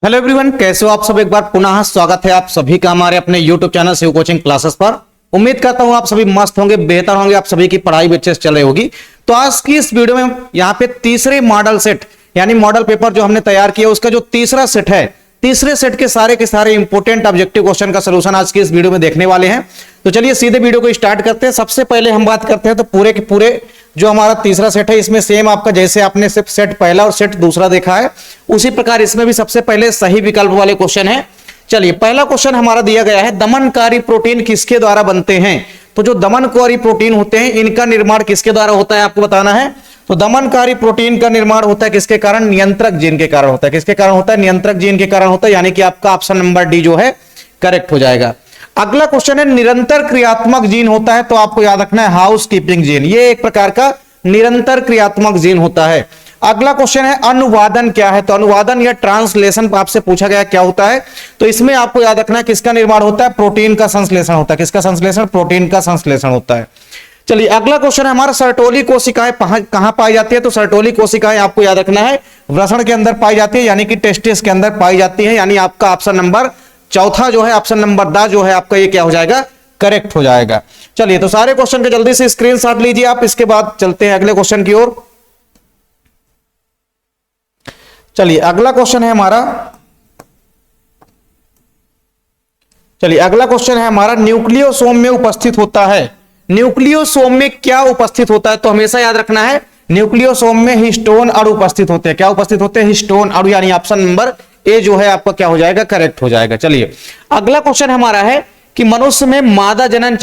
Hello everyone, कैसे हो आप सब। एक बार पुनः स्वागत है आप सभी का हमारे अपने YouTube channel Shiv coaching classes पर। उम्मीद करता हूं आप सभी मस्त होंगे, बेहतर होंगे, आप सभी की पढ़ाई भी अच्छे से चल रही होगी। तो आज की इस वीडियो में यहाँ पे तीसरे मॉडल सेट यानी मॉडल पेपर जो हमने तैयार किया उसका जो तीसरा सेट है, तीसरे सेट के सारे इंपोर्टेंट ऑब्जेक्टिव क्वेश्चन का सोल्यूशन आज की इस वीडियो में देखने वाले हैं। तो चलिए सीधे वीडियो को स्टार्ट करते हैं। सबसे पहले हम बात करते हैं तो पूरे के पूरे जो हमारा तीसरा सेट है इसमें सेम आपका जैसे आपने सिर्फ सेट पहला और सेट दूसरा देखा है उसी प्रकार इसमें भी सबसे पहले सही विकल्प वाले क्वेश्चन है। चलिए पहला क्वेश्चन हमारा दिया गया है, दमनकारी प्रोटीन किसके द्वारा बनते हैं। तो जो दमनकारी प्रोटीन होते हैं इनका निर्माण किसके द्वारा होता है आपको बताना है। तो दमनकारी प्रोटीन का निर्माण होता है किसके कारण, नियंत्रक जीन के कारण होता है। किसके कारण होता है, नियंत्रक जीन के कारण होता है, यानी कि आपका ऑप्शन नंबर डी जो है करेक्ट हो जाएगा। अगला क्वेश्चन है, निरंतर क्रियात्मक जीन होता है तो आपको याद रखना है हाउस कीपिंग जीन, ये एक प्रकार का निरंतर क्रियात्मक जीन होता है। अगला क्वेश्चन है, अनुवादन क्या है। तो अनुवादन या ट्रांसलेशन आपसे पूछा गया क्या होता है। तो इसमें आपको याद रखना है किसका निर्माण होता है, प्रोटीन का संश्लेषण होता है। किसका संश्लेषण, प्रोटीन का संश्लेषण होता है। चलिए अगला क्वेश्चन है हमारा, सर्टोली कोशिकाएं कहां पाई जाती है। तो सर्टोली कोशिकाएं आपको याद रखना है वृषण के अंदर पाई जाती है, यानी कि टेस्टिस के अंदर पाई जाती है, यानी आपका ऑप्शन नंबर चौथा जो है, ऑप्शन नंबर द जो है आपका ये क्या हो जाएगा, करेक्ट हो जाएगा। चलिए तो सारे क्वेश्चन के जल्दी से स्क्रीनशॉट लीजिए आप, इसके बाद चलते हैं अगले क्वेश्चन की ओर। चलिए अगला क्वेश्चन है हमारा, न्यूक्लियोसोम में उपस्थित होता है। न्यूक्लियोसोम में क्या उपस्थित होता है। तो हमेशा याद रखना है न्यूक्लियोसोम में हिस्टोन अणु उपस्थित होते हैं। क्या उपस्थित होते हैं, हिस्टोन अणु, यानी ऑप्शन नंबर ए जो है आपका क्या हो जाएगा, करेक्ट हो जाएगा। चलिए अगला क्वेश्चन हमारा है कि मनुष्य में मादा जनन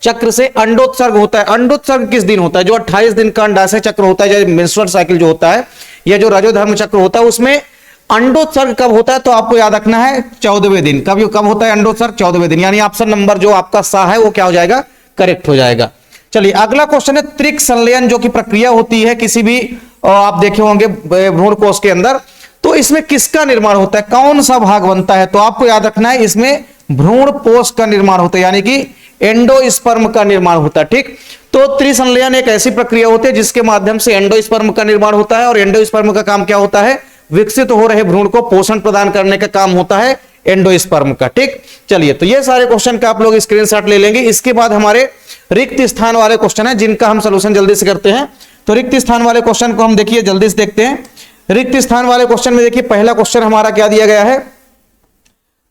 चक्र से अंडोत्सर्ग होता है। अंडोत्सर्ग किस दिन होता है। जो 28 दिन का अंडाशय चक्र होता है, जो मेंस्ट्रुअल साइकिल जो होता है, या जो रजोधर्म चक्र होता है, उसमें अंडोत्सर्ग कब होता है। तो आपको याद रखना है 14वें दिन। कब होता है अंडोत्सर्ग, 14वें दिन, यानी ऑप्शन नंबर जो आपका सा है वो क्या हो जाएगा, करेक्ट हो जाएगा। चलिए अगला क्वेश्चन है, त्रिक संलयन जो की प्रक्रिया होती है किसी भी आप देखे होंगे भ्रूण कोश के अंदर, तो इसमें किसका निर्माण होता है, कौन सा भाग बनता है। तो आपको याद रखना है इसमें भ्रूण पोष का निर्माण होता है, यानी कि एंडोस्पर्म का निर्माण होता है। ठीक, तो त्रिसंलयन एक ऐसी प्रक्रिया होती है जिसके माध्यम से एंडोस्पर्म का निर्माण होता है, और एंडोस्पर्म का काम क्या होता है, विकसित हो रहे भ्रूण को पोषण प्रदान करने का काम होता है एंडोस्पर्म का। ठीक, चलिए तो ये सारे क्वेश्चन का आप लोग स्क्रीनशॉट ले लेंगे। इसके बाद हमारे रिक्त स्थान वाले क्वेश्चन है जिनका हम सोल्यूशन जल्दी से करते हैं। तो रिक्त स्थान वाले क्वेश्चन को हम देखिए जल्दी से देखते हैं। रिक्त स्थान वाले क्वेश्चन में देखिए पहला क्वेश्चन हमारा क्या दिया गया है।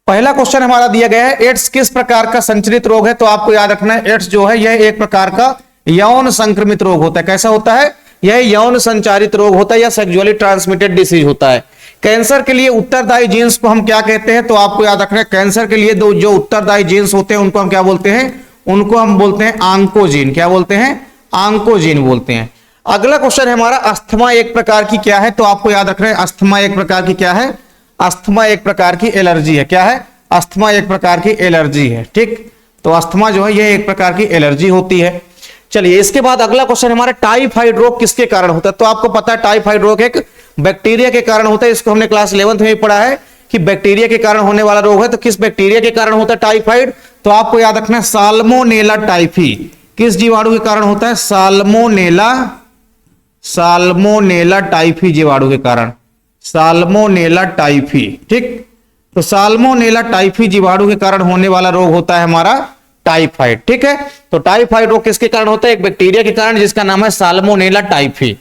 पहला क्वेश्चन हमारा दिया गया है, एड्स किस प्रकार का संचरित रोग है। तो आपको याद रखना है एड्स जो है यह एक प्रकार का यौन संक्रमित रोग होता है। कैसा होता है, यह यौन संचारित रोग होता है या सेक्सुअली ट्रांसमिटेड डिसीज होता है। कैंसर के लिए उत्तरदायी जीन्स को हम क्या कहते हैं। तो आपको याद रखना है कैंसर के लिए जो उत्तरदायी जीन्स होते हैं उनको हम क्या बोलते हैं, उनको हम बोलते हैं आंकोजीन। क्या बोलते हैं, आंकोजीन बोलते हैं। अगला क्वेश्चन है हमारा, अस्थमा एक प्रकार की क्या है। तो आपको याद रखना है अस्थमा एक प्रकार की क्या है, अस्थमा एक प्रकार की एलर्जी है। क्या है, अस्थमा एक प्रकार की एलर्जी है। ठीक, तो अस्थमा जो है यह एक प्रकार की एलर्जी होती है। चलिए इसके बाद अगला क्वेश्चन हमारा, टाइफाइड रोग किसके कारण होता है। तो आपको पता है टाइफाइड रोग एक बैक्टीरिया के कारण होता है। इसको हमने क्लास 11th में ही पढ़ा है कि बैक्टीरिया के कारण होने वाला रोग है। तो किस बैक्टीरिया के कारण होता है टाइफाइड। तो आपको याद रखना है साल्मोनेला टाइफी किस जीवाणु के कारण होता है, साल्मोनेला टाइफी जीवाणु के कारण, साल्मोनेला टाइफी। ठीक, तो साल्मोनेला टाइफी जीवाणु के कारण होने वाला रोग होता है हमारा टाइफाइड। ठीक है, तो टाइफाइड रोग किसके कारण होता है, एक बैक्टीरिया के कारण जिसका नाम है साल्मोनेला टाइफी।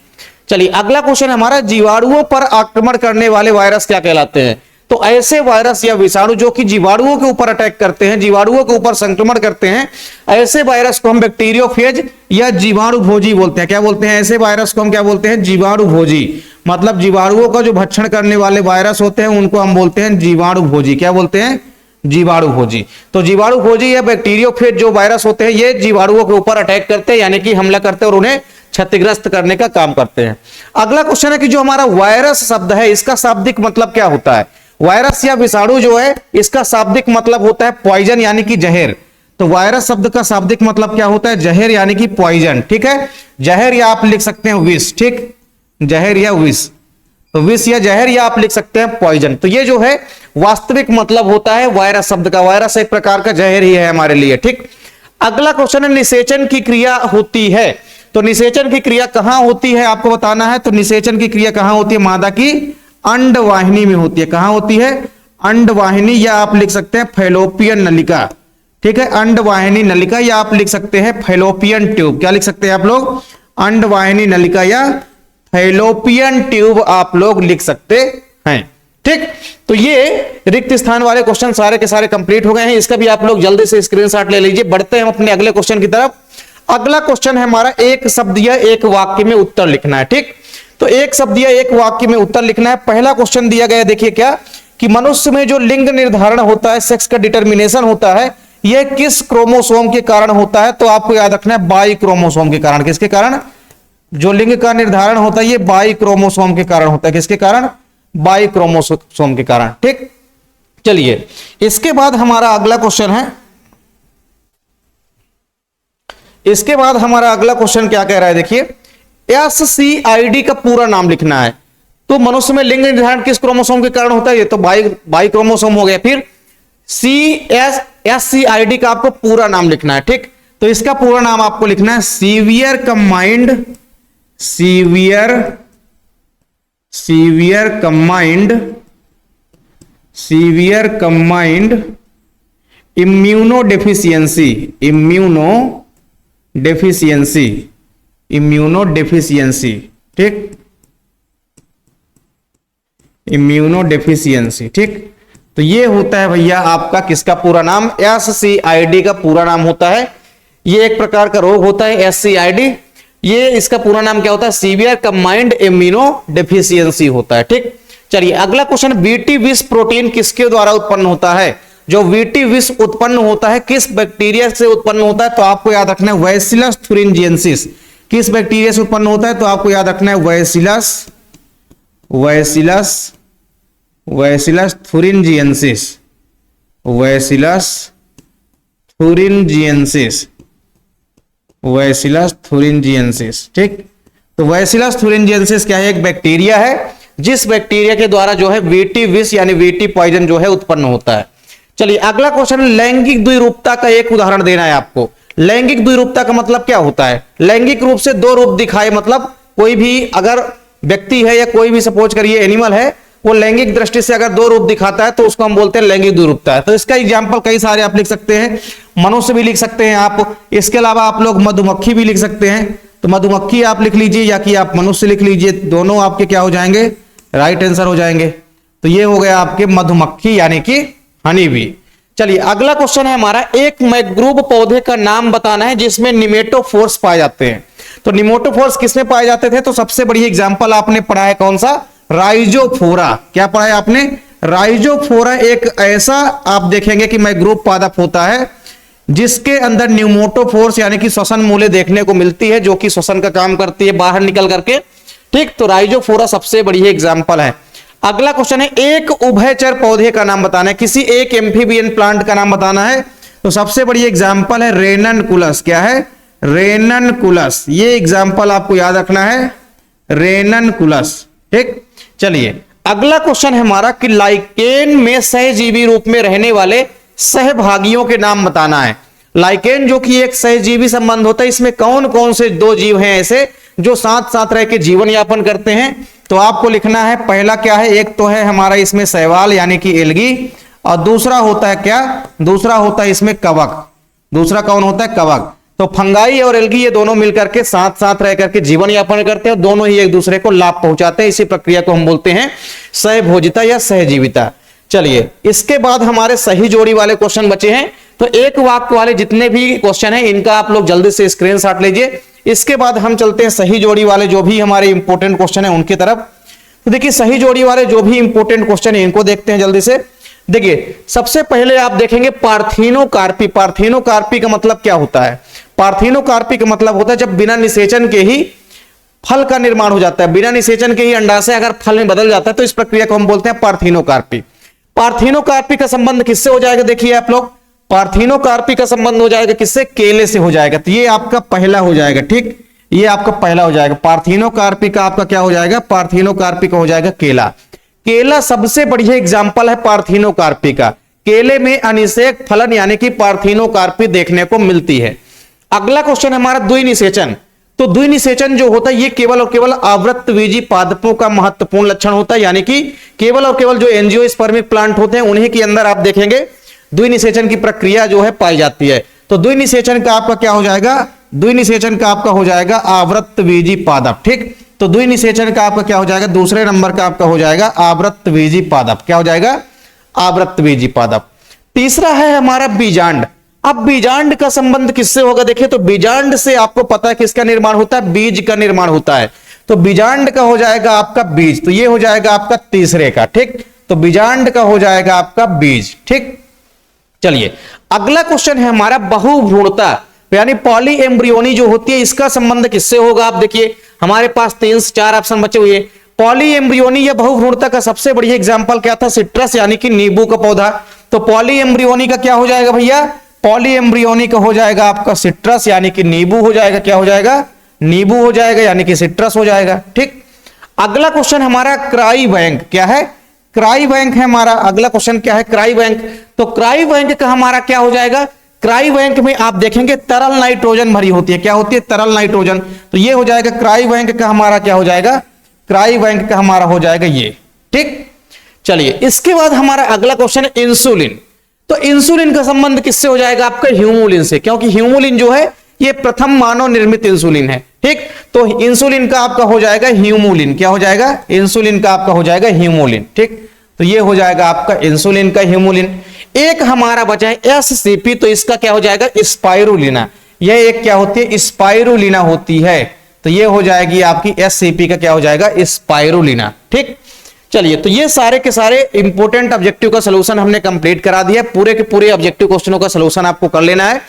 चलिए अगला क्वेश्चन हमारा, जीवाणुओं पर आक्रमण करने वाले वायरस क्या कहलाते हैं। तो ऐसे वायरस या विषाणु जो कि जीवाणुओं के ऊपर अटैक करते हैं, जीवाणुओं के ऊपर संक्रमण करते हैं, ऐसे वायरस को हम बैक्टीरियोफेज या जीवाणु भोजी बोलते हैं। क्या बोलते हैं, ऐसे वायरस को हम क्या बोलते हैं, जीवाणु भोजी। मतलब जीवाणुओं का जो भक्षण करने वाले वायरस होते हैं उनको हम बोलते हैं जीवाणु भोजी। क्या बोलते हैं, जीवाणु भोजी। तो जीवाणु भोजी या बैक्टीरियोफेज जो वायरस होते हैं ये जीवाणुओं के ऊपर अटैक करते हैं, यानी कि हमला करते हैं और उन्हें क्षतिग्रस्त करने का काम करते हैं। अगला क्वेश्चन है कि जो हमारा वायरस शब्द है इसका शाब्दिक मतलब क्या होता है। वायरस या विषाणु जो है इसका शाब्दिक मतलब होता है पॉइजन, यानी कि जहर। तो वायरस शब्द का शाब्दिक मतलब क्या होता है, जहर यानी कि पॉइजन। ठीक है, जहर या आप लिख सकते हैं विष। ठीक, जहर या विष, तो विष या जहर या आप लिख सकते हैं पॉइजन। तो ये जो है वास्तविक मतलब होता है वायरस शब्द का। वायरस एक प्रकार का जहर ही है हमारे लिए। ठीक, अगला क्वेश्चन है, निषेचन की क्रिया होती है। तो निषेचन की क्रिया कहां होती है आपको बताना है। तो निषेचन की क्रिया कहां होती है, मादा की अंडवाहिनी में होती है। कहां होती है? अंडवाहिनी, या आप लिख सकते हैं फैलोपियन नलिका। ठीक है, अंडवाहिनी नलिका, या आप लिख सकते हैं फैलोपियन ट्यूब। क्या लिख सकते हैं आप लोग? अंडवाहिनी नलिका या फैलोपियन ट्यूब आप लोग लिख सकते हैं। ठीक, तो ये रिक्त स्थान वाले क्वेश्चन सारे के सारे कंप्लीट हो गए हैं। इसका भी आप लोग जल्दी से स्क्रीनशॉट ले लीजिए। बढ़ते हैं हम अपने अगले क्वेश्चन की तरफ। अगला क्वेश्चन है हमारा एक शब्द या एक वाक्य में उत्तर लिखना है। ठीक, तो एक शब्द या एक वाक्य में उत्तर लिखना है। पहला क्वेश्चन दिया गया है, देखिए क्या, कि मनुष्य में जो लिंग निर्धारण होता है, सेक्स का डिटर्मिनेशन होता है, यह किस क्रोमोसोम के कारण होता है? तो आपको याद रखना है बाई क्रोमोसोम के कारण। किसके कारण? जो लिंग का निर्धारण होता है ये बाई क्रोमोसोम के कारण होता है। किसके कारण? बाई क्रोमोसोम के कारण। ठीक, चलिए इसके बाद हमारा अगला क्वेश्चन है, इसके बाद हमारा अगला क्वेश्चन क्या कह रहा है, देखिए SCID का पूरा नाम लिखना है। तो मनुष्य में लिंग निर्धारण किस क्रोमोसोम के कारण होता है? ये तो बाई क्रोमोसोम हो गया। फिर SCID का आपको पूरा नाम लिखना है। ठीक, तो इसका पूरा नाम आपको लिखना है सीवियर कंबाइंड इम्यूनोडेफिशिएंसी। ठीक, इम्यूनोडेफिशिएंसी। ठीक, तो ये होता है भैया आपका किसका पूरा नाम? SCID का पूरा नाम होता है। ये एक प्रकार का रोग होता है SCID। ये इसका पूरा नाम क्या होता है? सीवियर कंबाइंड इम्यूनोडेफिशिएंसी होता है। ठीक, चलिए अगला क्वेश्चन, बीटी विष प्रोटीन किसके द्वारा उत्पन्न होता है? जो बीटी विष उत्पन्न होता है किस बैक्टीरिया से उत्पन्न होता है? तो आपको याद रखना है बैसिलस thuringiensis। किस बैक्टीरिया से उत्पन्न होता है? तो आपको याद रखना है बैसिलस thuringiensis। ठीक, तो बैसिलस thuringiensis क्या है? एक बैक्टीरिया है जिस बैक्टीरिया के द्वारा जो है बीटी विष यानी बीटी पॉइजन जो है उत्पन्न होता है। चलिए अगला क्वेश्चन, लैंगिक द्विरूपता का एक उदाहरण देना है आपको। लैंगिक द्विरूपता का मतलब क्या होता है? लैंगिक रूप से दो रूप दिखाए, मतलब कोई भी अगर व्यक्ति है या कोई भी सपोज करिए एनिमल है, वो लैंगिक दृष्टि से अगर दो रूप दिखाता है तो उसको हम बोलते हैं लैंगिक द्विरूपता है। तो इसका एग्जाम्पल कई सारे आप लिख सकते हैं। मनुष्य भी लिख सकते हैं आप, इसके अलावा आप लोग मधुमक्खी भी लिख सकते हैं। तो मधुमक्खी आप लिख लीजिए या कि आप मनुष्य लिख लीजिए, दोनों आपके क्या हो जाएंगे? राइट आंसर हो जाएंगे। तो ये हो गया आपके मधुमक्खी यानी कि हनी बी। चलिए अगला क्वेश्चन है हमारा, एक मैग्रूव पौधे का नाम बताना है जिसमें निमेटोफोर्स पाए जाते हैं। तो निमेटोफोर्स किसमें पाए जाते थे? तो सबसे बड़ी एग्जांपल आपने पढ़ा है कौन सा? राइजोफोरा। क्या पढ़ा है आपने? राइजोफोरा एक ऐसा आप देखेंगे कि मैग्रूव पादप होता है जिसके अंदर न्यूमोटोफोर्स यानी कि श्वसन मूले देखने को मिलती है, जो कि श्वसन का काम करती है बाहर निकल करके। ठीक, तो राइजोफोरा सबसे बड़ी एग्जांपल है। अगला क्वेश्चन है, एक उभयचर पौधे का नाम बताना है, किसी एक एम्फीबियन प्लांट का नाम बताना है। तो सबसे बड़ी एग्जांपल है रेननकुलस। क्या है? रेननकुलस। ये एग्जांपल आपको याद रखना है, रेननकुलस। ठीक, चलिए अगला क्वेश्चन है हमारा कि लाइकेन में सहजीवी रूप में रहने वाले सहभागियों के नाम बताना है। लाइकेन जो कि एक सहजीवी संबंध होता है, इसमें कौन कौन से दो जीव हैं ऐसे जो साथ साथ रह के जीवन यापन करते हैं? तो आपको लिखना है, पहला क्या है? एक तो है हमारा इसमें शैवाल यानी कि एल्गी, और दूसरा होता है क्या? दूसरा होता है इसमें कवक। दूसरा कौन होता है? कवक। तो फंगाई और एल्गी ये दोनों मिलकर के साथ साथ रह करके जीवन यापन करते हैं, दोनों ही एक दूसरे को लाभ पहुंचाते हैं। इसी प्रक्रिया को हम बोलते हैं सहभोजिता या सहजीविता। चलिए इसके बाद हमारे सही जोड़ी वाले क्वेश्चन बचे हैं। तो एक वाक्य वाले जितने भी क्वेश्चन हैं इनका आप लोग जल्दी से स्क्रीनशॉट लीजिए। इसके बाद हम चलते हैं सही जोड़ी वाले जो भी हमारे इंपॉर्टेंट क्वेश्चन है उनकी तरफ। तो देखिए सही जोड़ी वाले जो भी इंपॉर्टेंट क्वेश्चन है इनको देखते हैं जल्दी से। देखिए सबसे पहले आप देखेंगे पार्थिनोकार्पी। पार्थिनोकार्पी का मतलब क्या होता है? पार्थिनोकार्पी का मतलब होता है जब बिना निषेचन के ही फल का निर्माण हो जाता है, बिना निषेचन के ही अंडाशय अगर फल में बदल जाता है तो इस प्रक्रिया को हम बोलते हैं पार्थिनोकार्पी। पार्थिनोकार्पी का संबंध किससे हो जाएगा? देखिए आप लोग, पार्थिनोकार्पी का संबंध हो जाएगा किससे? केले से हो जाएगा। तो ये आपका पहला हो जाएगा। ठीक, ये आपका पहला हो जाएगा। पार्थिनोकार्पी का आपका क्या हो जाएगा? पार्थिनोकार्पी का हो जाएगा केला। केला सबसे बढ़िया एग्जाम्पल है पार्थिनोकार्पी का। केले में अनिषेक फलन यानी कि पार्थिनोकार्पी देखने को मिलती है। अगला क्वेश्चन हमारा द्विनिषेचन। तो द्विनिषेचन जो होता है ये केवल और केवल आवृत्तबीजी पादपों का महत्वपूर्ण लक्षण होता है, यानी कि केवल और केवल जो एंजियोस्पर्मिक प्लांट होते हैं उन्हीं के अंदर आप देखेंगे द्विनिषेचन की प्रक्रिया जो है पाई जाती है। तो द्विनिषेचन का आपका क्या हो जाएगा, द्विनिषेचन का आपका हो जाएगा आवृत्तबीजी पादप। ठीक, तो द्विनिषेचन का आपका क्या हो जाएगा, दूसरे नंबर का आपका हो जाएगा आवृत्तबीजी पादप। क्या हो जाएगा, आवृत्तबीजी पादप। तीसरा है हमारा बीजांड। अब बीजांड का संबंध किससे होगा, देखिए तो बीजांड से आपको पता है किसका निर्माण होता है, बीज का निर्माण होता है। तो बीजांड का हो जाएगा आपका बीज, तो ये हो जाएगा आपका तीसरे का। ठीक, तो बीजांड का हो जाएगा आपका बीज। ठीक, चलिए अगला क्वेश्चन है हमारा बहुभ्रूणता, यानी पॉली एम्ब्रियोनी जो होती है इसका संबंध किससे होगा। आप देखिए हमारे पास 3 से 4 ऑप्शन बचे हुए। पॉली एम्ब्रियोनी या बहुभ्रूणता का सबसे बढ़िया एग्जांपल क्या था, सिट्रस यानी कि नींबू का पौधा। तो पॉली एम्ब्रियोनी का क्या हो जाएगा भैया, पॉली एम्ब्रियोनी का हो जाएगा आपका सिट्रस यानी कि नींबू हो जाएगा। क्या हो जाएगा, नींबू हो जाएगा यानी कि सिट्रस हो जाएगा। ठीक, अगला क्वेश्चन हमारा क्राई बैंक। क्या है, क्राई बैंक है हमारा अगला क्वेश्चन। क्या है, क्राई बैंक। तो क्राई बैंक का हमारा क्या हो जाएगा, क्राई बैंक में आप देखेंगे तरल नाइट्रोजन भरी होती है। क्या होती है, तरल नाइट्रोजन। तो ये हो जाएगा क्राई बैंक का हमारा क्या हो जाएगा, क्राई बैंक का हमारा हो जाएगा ये। ठीक, चलिए इसके बाद हमारा अगला क्वेश्चन है इंसुलिन। तो इंसुलिन का संबंध किससे हो जाएगा आपका, ह्यूमुलिन से, क्योंकि ह्यूमुलिन जो है ये प्रथम मानव निर्मित इंसुलिन है। ठीक, तो इंसुलिन का आपका हो जाएगा ह्यूमुलिन। क्या हो जाएगा, इंसुलिन का आपका हो जाएगा ह्यूमुलिन। ठीक, तो ये हो जाएगा आपका इंसुलिन का ह्यूमुलिन। एक हमारा बचा है एससीपी, तो इसका क्या हो जाएगा, स्पाइरुलिना। यह एक क्या होती है, स्पाइरुलिना होती है। तो ये हो जाएगी आपकी एससीपी का क्या हो जाएगा, स्पाइरुलिना। ठीक, चलिए तो ये सारे के सारे इंपॉर्टेंट ऑब्जेक्टिव का सलूशन हमने कंप्लीट करा दिया। पूरे के पूरे ऑब्जेक्टिव क्वेश्चनों का सलूशन आपको कर लेना है।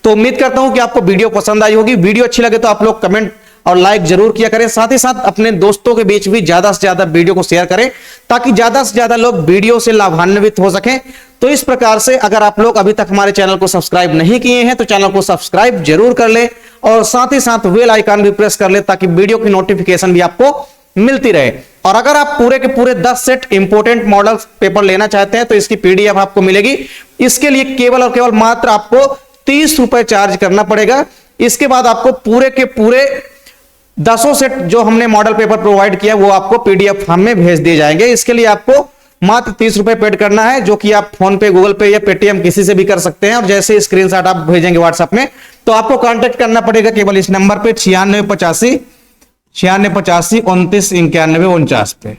तो उम्मीद करता हूं कि आपको वीडियो पसंद आई होगी। वीडियो अच्छी लगे तो आप लोग कमेंट और लाइक जरूर किया करें। साथ ही साथ अपने दोस्तों के बीच भी ज्यादा से ज्यादा वीडियो को शेयर करें ताकि ज्यादा से ज्यादा लोग वीडियो से लाभान्वित हो सकें। तो इस प्रकार से अगर आप लोग अभी तक हमारे चैनल को सब्सक्राइब नहीं किए हैं तो चैनल को सब्सक्राइब जरूर कर ले और साथ ही साथ बेल आइकन भी प्रेस कर ले ताकि वीडियो की नोटिफिकेशन भी आपको मिलती रहे। और अगर आप पूरे के पूरे 10 सेट इंपोर्टेंट मॉडल पेपर लेना चाहते हैं तो इसकी पीडीएफ आपको मिलेगी। इसके लिए केवल और केवल मात्र आपको 30 रुपए चार्ज करना पड़ेगा। इसके बाद आपको पूरे के पूरे 10 सेट जो हमने मॉडल पेपर प्रोवाइड किया वो आपको पीडीएफ हमें भेज दिए जाएंगे। इसके लिए आपको मात्र 30 रुपए पेड करना है, जो कि आप फोन पे, गूगल पे या पेटीएम किसी से भी कर सकते हैं। और जैसे स्क्रीनशॉट आप भेजेंगे व्हाट्सएप में तो आपको कांटेक्ट करना पड़ेगा केवल इस नंबर पे 9685 9685 29 91 49 पे।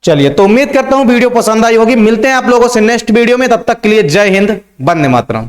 चलिए तो उम्मीद करता हूं वीडियो पसंद आई होगी। मिलते हैं आप लोगों से नेक्स्ट वीडियो में, तब तक के लिए जय हिंद, वंदे मातरम।